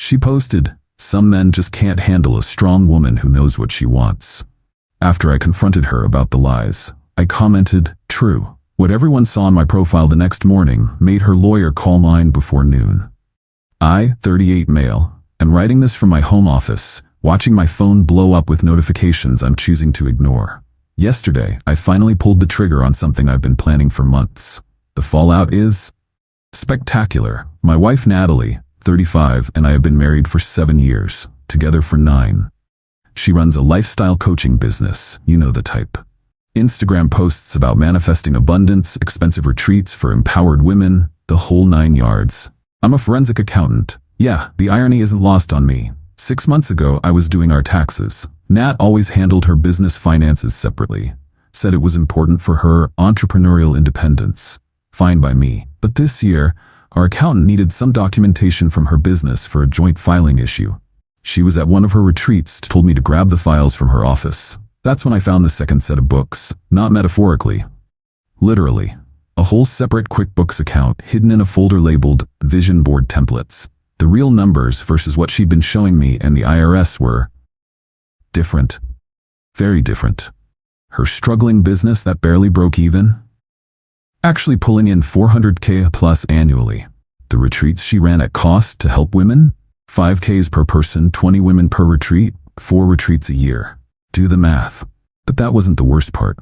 She posted, "Some men just can't handle a strong woman who knows what she wants." After I confronted her about the lies, I commented, "True." What everyone saw on my profile the next morning made her lawyer call mine before noon. I, 38 male, am writing this from my home office, watching my phone blow up with notifications I'm choosing to ignore. Yesterday, I finally pulled the trigger on something I've been planning for months. The fallout is spectacular. My wife Natalie, 35, and I have been married for 7 years, together for 9. She runs a lifestyle coaching business, you know the type. Instagram posts about manifesting abundance, expensive retreats for empowered women, the whole 9 yards. I'm a forensic accountant. Yeah, the irony isn't lost on me. 6 months ago, I was doing our taxes. Nat always handled her business finances separately. Said it was important for her entrepreneurial independence. Fine by me. But this year, our accountant needed some documentation from her business for a joint filing issue. She was at one of her retreats, told me to grab the files from her office. That's when I found the second set of books, not metaphorically. Literally. A whole separate QuickBooks account hidden in a folder labeled Vision Board Templates. The real numbers versus what she'd been showing me and the IRS were different. Very different. Her struggling business that barely broke even, actually pulling in $400K plus annually. The retreats she ran at cost to help women, 5Ks per person, 20 women per retreat, 4 retreats a year. Do the math. But that wasn't the worst part.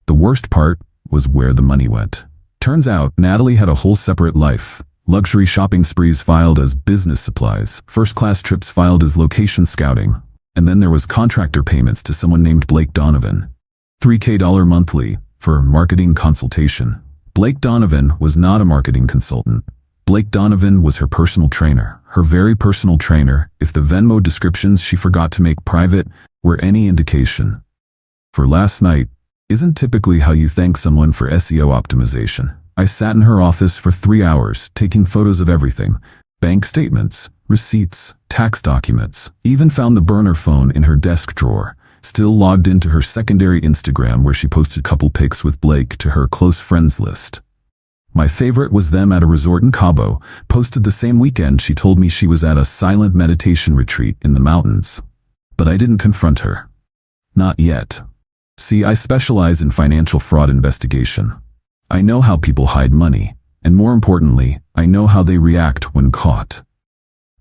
The worst part was where the money went. Turns out, Natalie had a whole separate life. Luxury shopping sprees filed as business supplies, first-class trips filed as location scouting, and then there was contractor payments to someone named Blake Donovan. $3K monthly for marketing consultation. Blake Donovan was not a marketing consultant. Blake Donovan was her personal trainer, her very personal trainer, if the Venmo descriptions she forgot to make private were any indication. For last night, isn't typically how you thank someone for SEO optimization. I sat in her office for 3 hours, taking photos of everything. Bank statements, receipts, tax documents, even found the burner phone in her desk drawer. Still logged into her secondary Instagram where she posted couple pics with Blake to her close friends list. My favorite was them at a resort in Cabo, posted the same weekend she told me she was at a silent meditation retreat in the mountains. But I didn't confront her. Not yet. See, I specialize in financial fraud investigation. I know how people hide money, and more importantly, I know how they react when caught.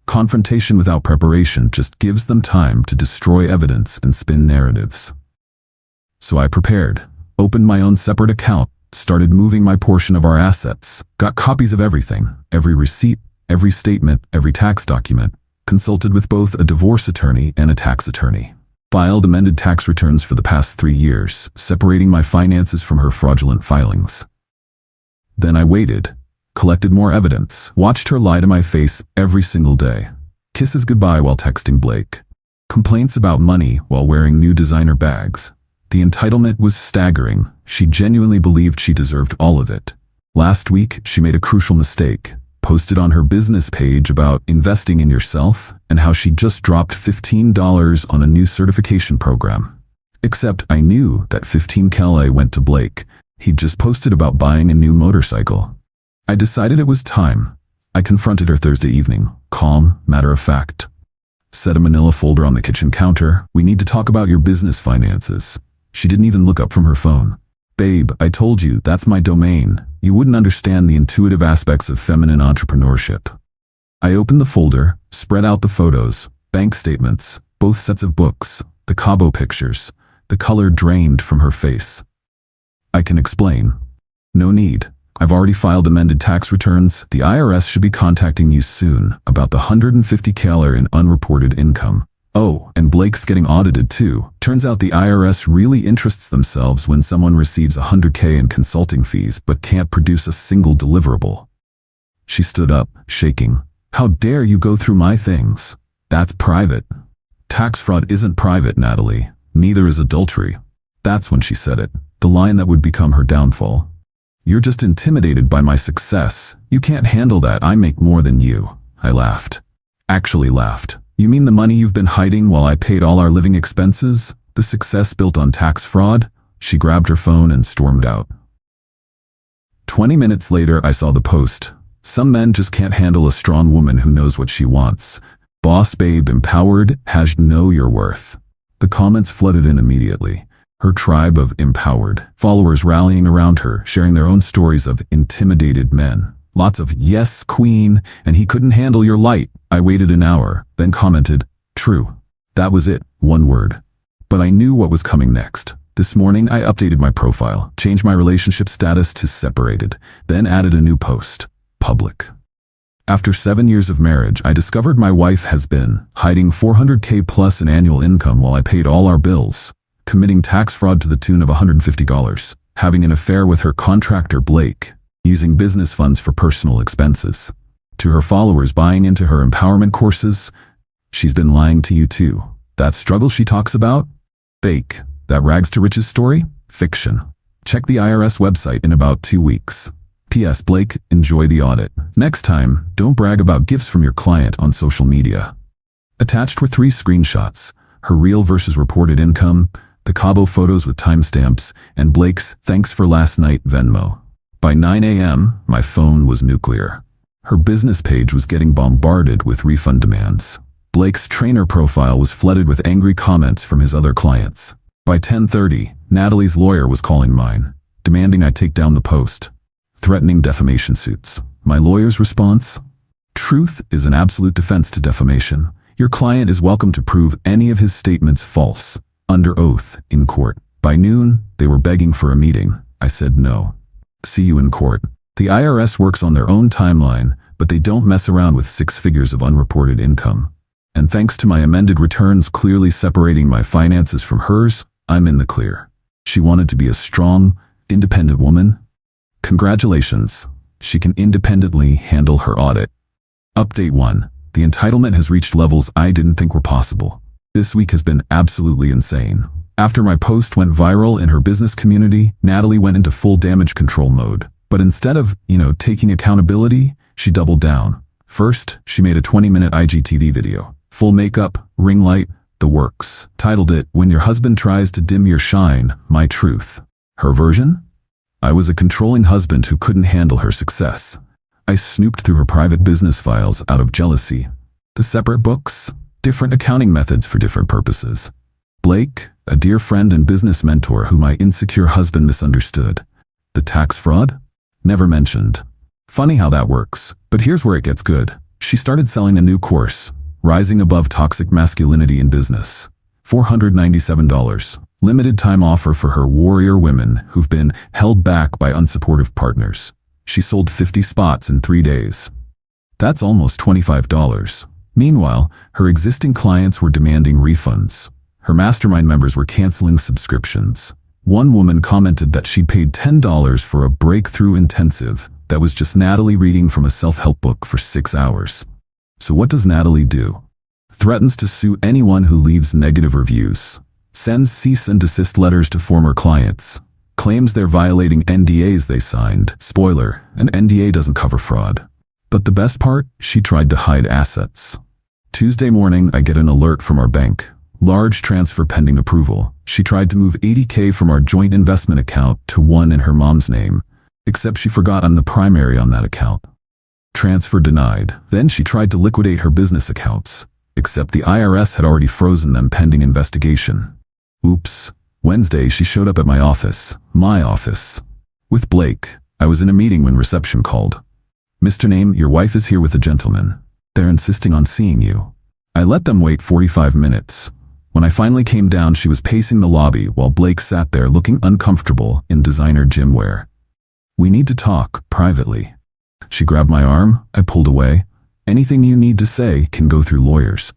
Confrontation without preparation just gives them time to destroy evidence and spin narratives. So I prepared, opened my own separate account, started moving my portion of our assets, got copies of everything, every receipt, every statement, every tax document, consulted with both a divorce attorney and a tax attorney. Filed amended tax returns for the past 3 years, separating my finances from her fraudulent filings. Then I waited, collected more evidence, watched her lie to my face every single day. Kisses goodbye while texting Blake. Complaints about money while wearing new designer bags. The entitlement was staggering. She genuinely believed she deserved all of it. Last week, she made a crucial mistake. Posted on her business page about investing in yourself and how she just dropped $15 on a new certification program. Except I knew that $15K went to Blake. He'd just posted about buying a new motorcycle. I decided it was time. I confronted her Thursday evening, calm, matter of fact. Set a manila folder on the kitchen counter. We need to talk about your business finances. She didn't even look up from her phone. Babe, I told you, that's my domain. You wouldn't understand the intuitive aspects of feminine entrepreneurship. I opened the folder, spread out the photos, bank statements, both sets of books, the Cabo pictures. The color drained from her face. I can explain. No need. I've already filed amended tax returns. The IRS should be contacting you soon about the $150K in unreported income. Oh, and Blake's getting audited too. Turns out the IRS really interests themselves when someone receives $100K in consulting fees but can't produce a single deliverable. She stood up, shaking. How dare you go through my things? That's private. Tax fraud isn't private, Natalie. Neither is adultery. That's when she said it, the line that would become her downfall. You're just intimidated by my success. You can't handle that. I make more than you. I laughed. Actually laughed. You mean the money you've been hiding while I paid all our living expenses? The success built on tax fraud? She grabbed her phone and stormed out. 20 minutes later, I saw the post. Some men just can't handle a strong woman who knows what she wants. Boss babe empowered, #know your worth. The comments flooded in immediately. Her tribe of empowered followers rallying around her, sharing their own stories of intimidated men. Lots of "yes, queen," and "he couldn't handle your light." I waited an hour, then commented, "True." That was it, one word. But I knew what was coming next. This morning I updated my profile, changed my relationship status to separated, then added a new post, public. After 7 years of marriage, I discovered my wife has been hiding $400K plus in annual income while I paid all our bills, committing tax fraud to the tune of $150, having an affair with her contractor Blake, using business funds for personal expenses. To her followers buying into her empowerment courses, she's been lying to you too. That struggle she talks about? Fake. That rags to riches story? Fiction. Check the IRS website in about 2 weeks. P.S. Blake, enjoy the audit. Next time, don't brag about gifts from your client on social media. Attached were 3 screenshots, her real versus reported income, the Cabo photos with timestamps, and Blake's "thanks for last night" Venmo. By 9 a.m., my phone was nuclear. Her business page was getting bombarded with refund demands. Blake's trainer profile was flooded with angry comments from his other clients. By 10:30, Natalie's lawyer was calling mine, demanding I take down the post, threatening defamation suits. My lawyer's response? Truth is an absolute defense to defamation. Your client is welcome to prove any of his statements false, under oath, in court. By noon, they were begging for a meeting. I said no. See you in court. The IRS works on their own timeline, but they don't mess around with 6 figures of unreported income. And thanks to my amended returns clearly separating my finances from hers, I'm in the clear. She wanted to be a strong, independent woman. Congratulations. She can independently handle her audit. Update 1. The entitlement has reached levels I didn't think were possible. This week has been absolutely insane. After my post went viral in her business community, Natalie went into full damage control mode. But instead of, taking accountability, she doubled down. First, she made a 20-minute IGTV video. Full makeup, ring light, the works. Titled it, "When Your Husband Tries to Dim Your Shine, My Truth." Her version? I was a controlling husband who couldn't handle her success. I snooped through her private business files out of jealousy. The separate books? Different accounting methods for different purposes. Blake, a dear friend and business mentor whom my insecure husband misunderstood. The tax fraud? Never mentioned. Funny how that works, but here's where it gets good. She started selling a new course, Rising Above Toxic Masculinity in Business. $497. Limited time offer for her warrior women who've been held back by unsupportive partners. She sold 50 spots in 3 days. That's almost $25. Meanwhile, her existing clients were demanding refunds. Her mastermind members were canceling subscriptions. One woman commented that she paid $10 for a breakthrough intensive that was just Natalie reading from a self-help book for 6 hours. So what does Natalie do? Threatens to sue anyone who leaves negative reviews. Sends cease and desist letters to former clients. Claims they're violating NDAs they signed. Spoiler, an NDA doesn't cover fraud. But the best part? She tried to hide assets. Tuesday morning, I get an alert from our bank. Large transfer pending approval. She tried to move $80K from our joint investment account to one in her mom's name, except she forgot I'm the primary on that account. Transfer denied. Then she tried to liquidate her business accounts, except the IRS had already frozen them pending investigation. Oops. Wednesday, she showed up at my office. With Blake. I was in a meeting when reception called. "Mr. Name, your wife is here with a gentleman. They're insisting on seeing you." I let them wait 45 minutes. When I finally came down, she was pacing the lobby while Blake sat there looking uncomfortable in designer gym wear. "We need to talk, privately." She grabbed my arm. I pulled away. "Anything you need to say can go through lawyers."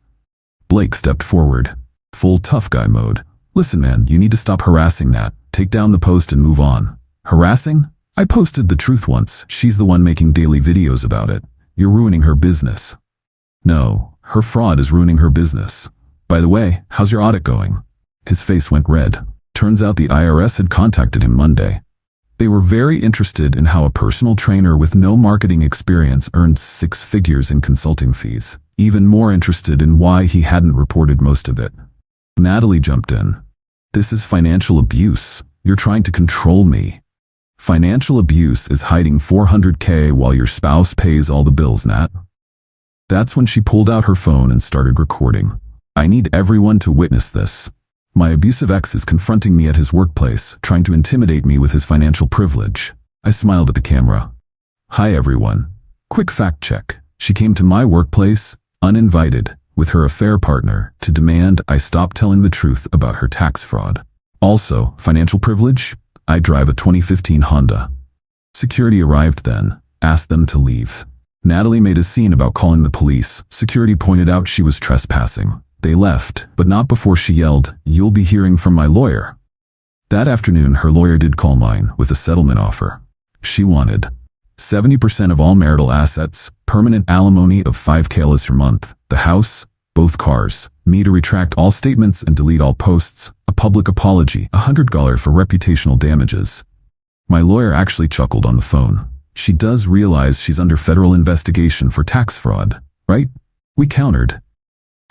Blake stepped forward. Full tough guy mode. "Listen man, you need to stop harassing that. Take down the post and move on." Harassing? I posted the truth once. She's the one making daily videos about it. You're ruining her business. No, her fraud is ruining her business. By the way, how's your audit going? His face went red. Turns out the IRS had contacted him Monday. They were very interested in how a personal trainer with no marketing experience earned 6 figures in consulting fees. Even more interested in why he hadn't reported most of it. Natalie jumped in. "This is financial abuse. You're trying to control me." Financial abuse is hiding $400K while your spouse pays all the bills, Nat. That's when she pulled out her phone and started recording. I need everyone to witness this. My abusive ex is confronting me at his workplace, trying to intimidate me with his financial privilege. I smiled at the camera. Hi everyone. Quick fact check. She came to my workplace, uninvited, with her affair partner, to demand I stop telling the truth about her tax fraud. Also, financial privilege? I drive a 2015 Honda. Security arrived then, asked them to leave. Natalie made a scene about calling the police. Security pointed out she was trespassing. They left, but not before she yelled, "You'll be hearing from my lawyer." That afternoon, her lawyer did call mine with a settlement offer. She wanted 70% of all marital assets, permanent alimony of $5,000 per month, the house, both cars, me to retract all statements and delete all posts, a public apology, $100 for reputational damages. My lawyer actually chuckled on the phone. She does realize she's under federal investigation for tax fraud, right? We countered.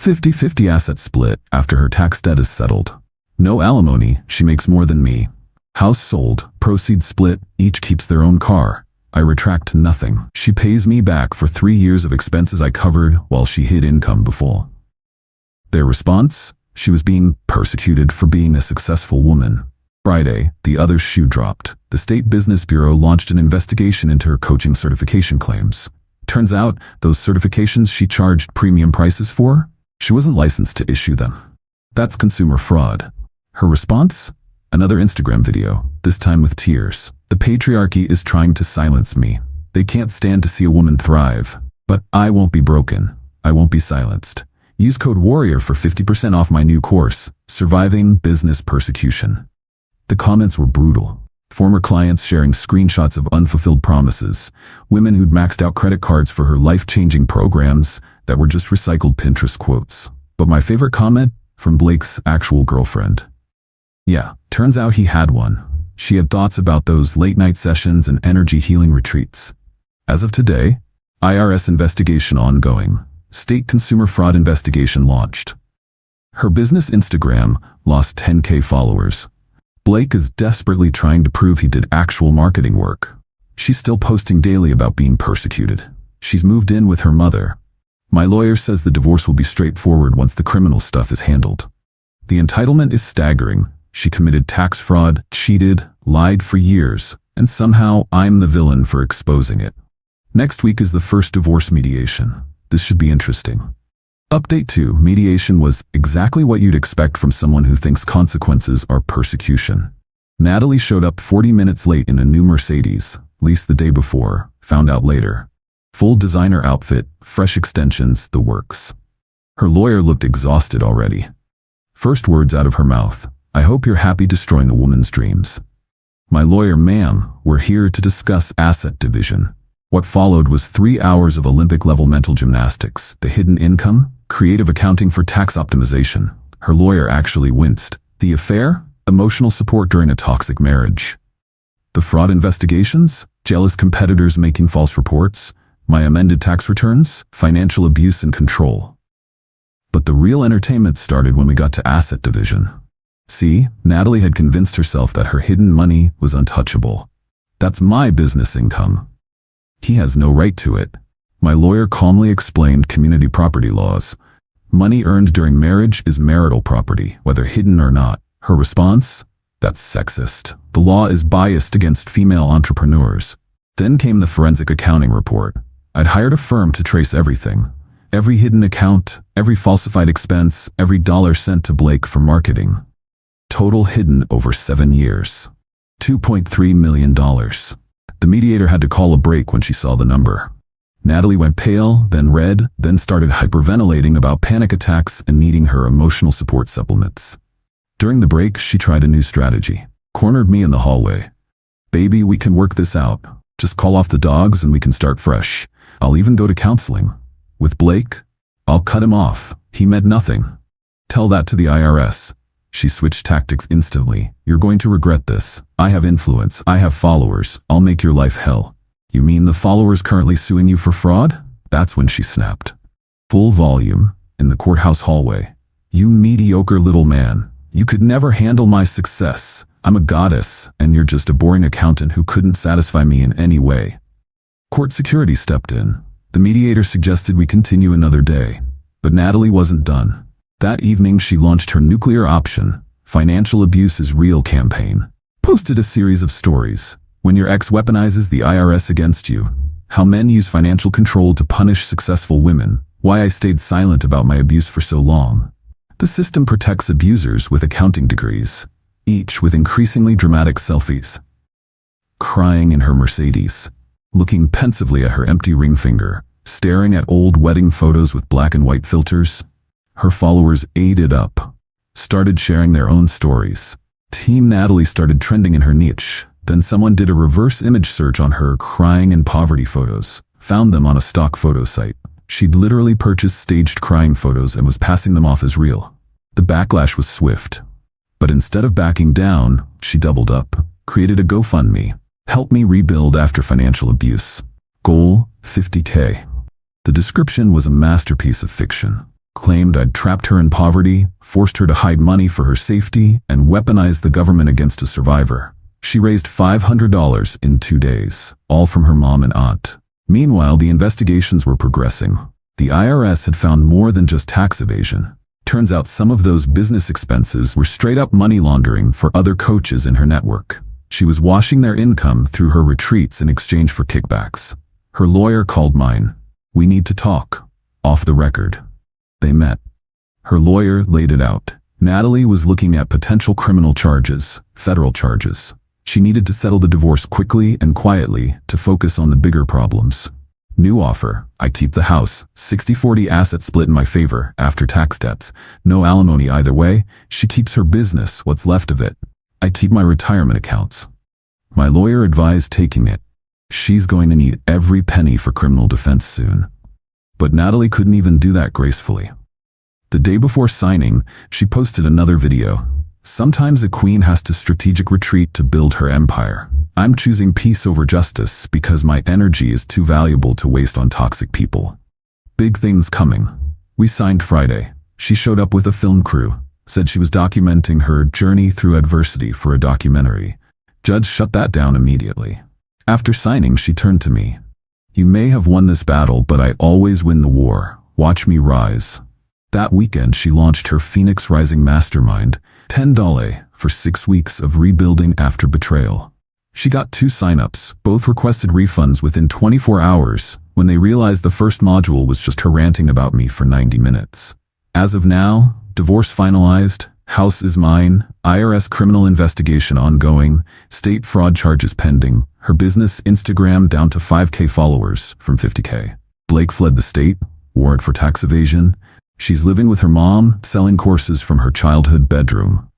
50-50 asset split after her tax debt is settled. No alimony, she makes more than me. House sold, proceeds split, each keeps their own car. I retract nothing. She pays me back for 3 years of expenses I covered while she hid income before. Their response? She was being persecuted for being a successful woman. Friday, the other shoe dropped. The State Business Bureau launched an investigation into her coaching certification claims. Turns out, those certifications she charged premium prices for? She wasn't licensed to issue them. That's consumer fraud. Her response? Another Instagram video, this time with tears. The patriarchy is trying to silence me. They can't stand to see a woman thrive. But I won't be broken. I won't be silenced. Use code WARRIOR for 50% off my new course, Surviving Business Persecution. The comments were brutal. Former clients sharing screenshots of unfulfilled promises, women who'd maxed out credit cards for her life-changing programs that were just recycled Pinterest quotes. But my favorite comment? From Blake's actual girlfriend. Yeah, turns out he had one. She had thoughts about those late-night sessions and energy healing retreats. As of today, IRS investigation ongoing. State consumer fraud investigation launched. Her business Instagram lost 10K followers. Blake is desperately trying to prove he did actual marketing work. She's still posting daily about being persecuted. She's moved in with her mother. My lawyer says the divorce will be straightforward once the criminal stuff is handled. The entitlement is staggering. She committed tax fraud, cheated, lied for years, and somehow I'm the villain for exposing it. Next week is the first divorce mediation. This should be interesting. Update 2. Mediation was exactly what you'd expect from someone who thinks consequences are persecution. Natalie showed up 40 minutes late in a new Mercedes, leased the day before, found out later. Full designer outfit, fresh extensions, the works. Her lawyer looked exhausted already. First words out of her mouth, "I hope you're happy destroying a woman's dreams." My lawyer, "Ma'am, we're here to discuss asset division." What followed was 3 hours of Olympic-level mental gymnastics, the hidden income, creative accounting for tax optimization. Her lawyer actually winced. The affair? Emotional support during a toxic marriage. The fraud investigations? Jealous competitors making false reports? My amended tax returns? Financial abuse and control. But the real entertainment started when we got to asset division. See, Natalie had convinced herself that her hidden money was untouchable. That's my business income. He has no right to it. My lawyer calmly explained community property laws. Money earned during marriage is marital property, whether hidden or not. Her response? That's sexist. The law is biased against female entrepreneurs. Then came the forensic accounting report. I'd hired a firm to trace everything. Every hidden account, every falsified expense, every dollar sent to Blake for marketing. Total hidden over 7 years. $2.3 million. The mediator had to call a break when she saw the number. Natalie went pale, then red, then started hyperventilating about panic attacks and needing her emotional support supplements. During the break, she tried a new strategy. Cornered me in the hallway. "Baby, we can work this out. Just call off the dogs and we can start fresh. I'll even go to counseling. With Blake, I'll cut him off. He meant nothing. Tell that to the IRS." She switched tactics instantly. "You're going to regret this. I have influence. I have followers. I'll make your life hell." "You mean the followers currently suing you for fraud?" That's when she snapped. Full volume, in the courthouse hallway. "You mediocre little man. You could never handle my success. I'm a goddess, and you're just a boring accountant who couldn't satisfy me in any way." Court security stepped in. The mediator suggested we continue another day, but Natalie wasn't done. That evening she launched her nuclear option, Financial Abuse is Real campaign. Posted a series of stories. When your ex weaponizes the IRS against you, how men use financial control to punish successful women, why I stayed silent about my abuse for so long. The system protects abusers with accounting degrees, each with increasingly dramatic selfies. Crying in her Mercedes, looking pensively at her empty ring finger, staring at old wedding photos with black and white filters. Her followers ate it up, started sharing their own stories. Team Natalie started trending in her niche. Then someone did a reverse image search on her crying in poverty photos, found them on a stock photo site. She'd literally purchased staged crying photos and was passing them off as real. The backlash was swift. But instead of backing down, she doubled up, created a GoFundMe. Help me rebuild after financial abuse. Goal, $50K. The description was a masterpiece of fiction. Claimed I'd trapped her in poverty, forced her to hide money for her safety, and weaponized the government against a survivor. She raised $500 in 2 days, all from her mom and aunt. Meanwhile, the investigations were progressing. The IRS had found more than just tax evasion. Turns out some of those business expenses were straight-up money laundering for other coaches in her network. She was washing their income through her retreats in exchange for kickbacks. Her lawyer called mine. We need to talk. Off the record. They met. Her lawyer laid it out. Natalie was looking at potential criminal charges, federal charges. She needed to settle the divorce quickly and quietly to focus on the bigger problems. New offer. I keep the house, 60-40 asset split in my favor, after tax debts. No alimony either way. She keeps her business, what's left of it. I keep my retirement accounts. My lawyer advised taking it. She's going to need every penny for criminal defense soon. But Natalie couldn't even do that gracefully. The day before signing, she posted another video. Sometimes a queen has to strategic retreat to build her empire. I'm choosing peace over justice because my energy is too valuable to waste on toxic people. Big things coming. We signed Friday. She showed up with a film crew, said she was documenting her journey through adversity for a documentary. Judge shut that down immediately. After signing, she turned to me. You may have won this battle, but I always win the war. Watch me rise. That weekend, she launched her Phoenix Rising Mastermind, $10 for 6 weeks of rebuilding after betrayal. She got 2 signups, both requested refunds within 24 hours when they realized the first module was just her ranting about me for 90 minutes. As of now, divorce finalized, house is mine, IRS criminal investigation ongoing, state fraud charges pending, her business Instagram down to 5K followers from 50K. Blake fled the state, warrant for tax evasion. She's living with her mom, selling courses from her childhood bedroom.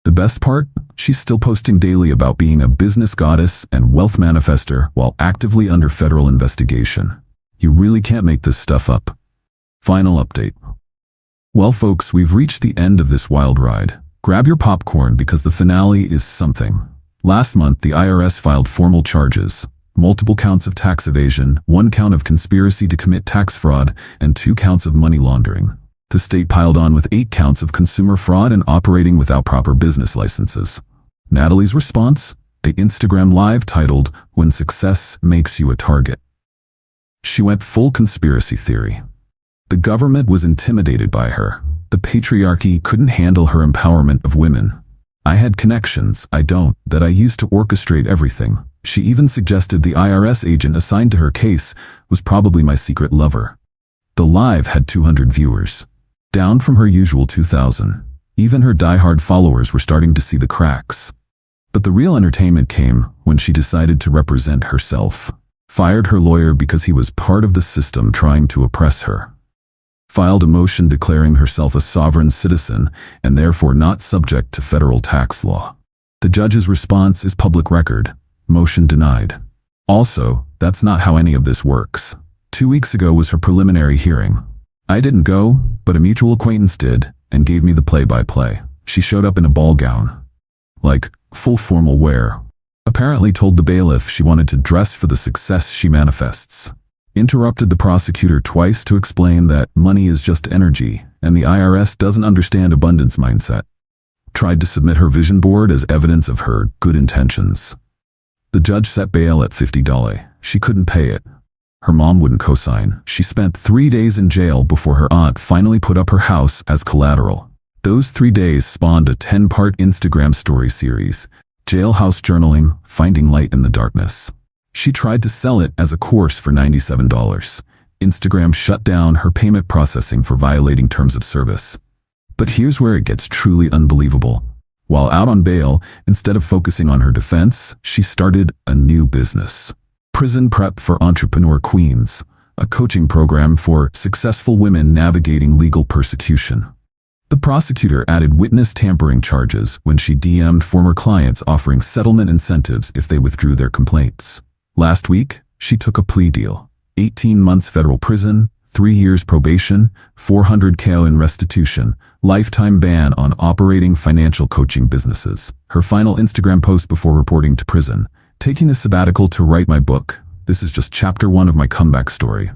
The best part? She's still posting daily about being a business goddess and wealth manifester while actively under federal investigation. You really can't make this stuff up. Final update. Well folks, we've reached the end of this wild ride. Grab your popcorn because the finale is something. Last month, the IRS filed formal charges. Multiple counts of tax evasion, 1 count of conspiracy to commit tax fraud, and 2 counts of money laundering. The state piled on with 8 counts of consumer fraud and operating without proper business licenses. Natalie's response? An Instagram live titled, When Success Makes You a Target. She went full conspiracy theory. The government was intimidated by her. The patriarchy couldn't handle her empowerment of women. I had connections, I don't, that I used to orchestrate everything. She even suggested the IRS agent assigned to her case was probably my secret lover. The live had 200 viewers, down from her usual 2,000. Even her diehard followers were starting to see the cracks. But the real entertainment came when she decided to represent herself. Fired her lawyer because he was part of the system trying to oppress her. Filed a motion declaring herself a sovereign citizen and therefore not subject to federal tax law. The judge's response is public record. Motion denied. Also, that's not how any of this works. 2 weeks ago was her preliminary hearing. I didn't go, but a mutual acquaintance did and gave me the play-by-play. She showed up in a ball gown. Like, full formal wear. Apparently told the bailiff she wanted to dress for the success she manifests. Interrupted the prosecutor twice to explain that money is just energy and the IRS doesn't understand abundance mindset. Tried to submit her vision board as evidence of her good intentions. The judge set bail at $50. She couldn't pay it. Her mom wouldn't co-sign. She spent 3 days in jail before her aunt finally put up her house as collateral. Those 3 days spawned a 10-part Instagram story series, Jailhouse Journaling, Finding Light in the Darkness. She tried to sell it as a course for $97. Instagram shut down her payment processing for violating terms of service. But here's where it gets truly unbelievable. While out on bail, instead of focusing on her defense, she started a new business. Prison Prep for Entrepreneur Queens, a coaching program for successful women navigating legal persecution. The prosecutor added witness tampering charges when she DM'd former clients offering settlement incentives if they withdrew their complaints. Last week, she took a plea deal. 18 months federal prison, 3 years probation, $400,000 in restitution, lifetime ban on operating financial coaching businesses. Her final Instagram post before reporting to prison: taking a sabbatical to write my book. This is just chapter 1 of my comeback story.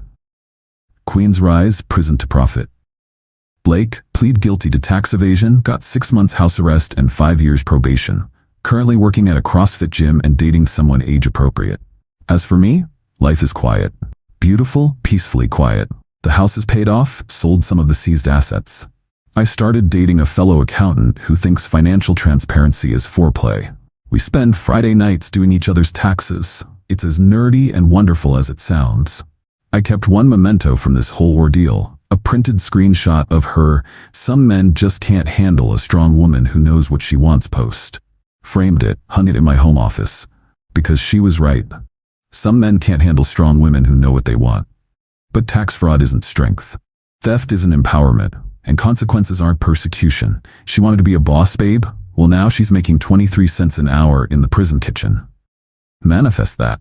Queen's rise, prison to profit. Blake, plead guilty to tax evasion, got 6 months house arrest and 5 years probation. Currently working at a CrossFit gym and dating someone age appropriate. As for me, life is quiet. Beautiful, peacefully quiet. The house is paid off, sold some of the seized assets. I started dating a fellow accountant who thinks financial transparency is foreplay. We spend Friday nights doing each other's taxes. It's as nerdy and wonderful as it sounds. I kept one memento from this whole ordeal, a printed screenshot of her "Some men just can't handle a strong woman who knows what she wants" post. Framed it, hung it in my home office. Because she was right. Some men can't handle strong women who know what they want. But tax fraud isn't strength. Theft isn't empowerment. And consequences aren't persecution. She wanted to be a boss babe? Well, now she's making 23 cents an hour in the prison kitchen. Manifest that.